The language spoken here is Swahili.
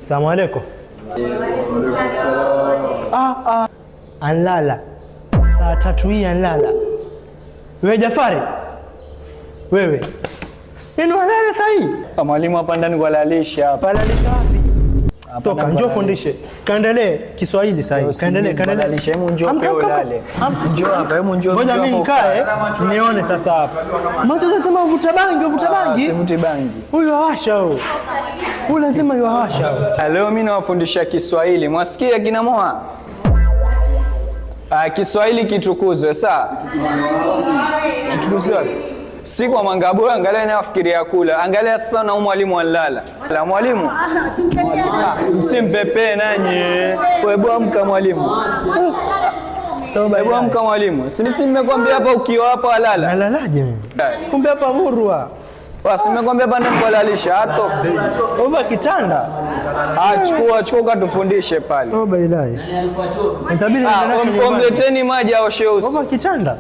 Salamu alaykum. Anlala. Saa 3 hii anlala. Wewe Jafari? Wewe. Nini unalala saa hii? Mwalimu hapa ndani kwa lalisha hapa. Palalisha wapi? Toka njoo fundishe. Kaendelee Kiswahili saa hii. Kaendelee. Lalisha, hebu njoo pia ulale. Njoo hapa, hebu njoo. Ngoja mimi nikae nione sasa hapa. Mtu anasema uvuta bangi. Sivuti bangi. Huyu hawasha huyo. Huyu lazima yuwasha. Leo mimi nawafundisha Kiswahili. Mwasikia kina Moa? Kiswahili kitukuzwe, sawa? Kitukuzwe. Si kwa mangabu, angalia nafikiria kula. Angalia sasa na mwalimu analala. La mwalimu. Msimpepe nanyi. Hebu amka mwalimu. Hebu amka mwalimu. Si nimekwambia hapa ukiwa hapa walala. Nalalaje mimi? Kumbe hapa murwa. Basi nimekwambia hapa ndani kulalisha atoka. Over kitanda. Chukua tufundishe pale. Oba ilahi. Nitabidi Mleteni maji aoshe uso. Over kitanda.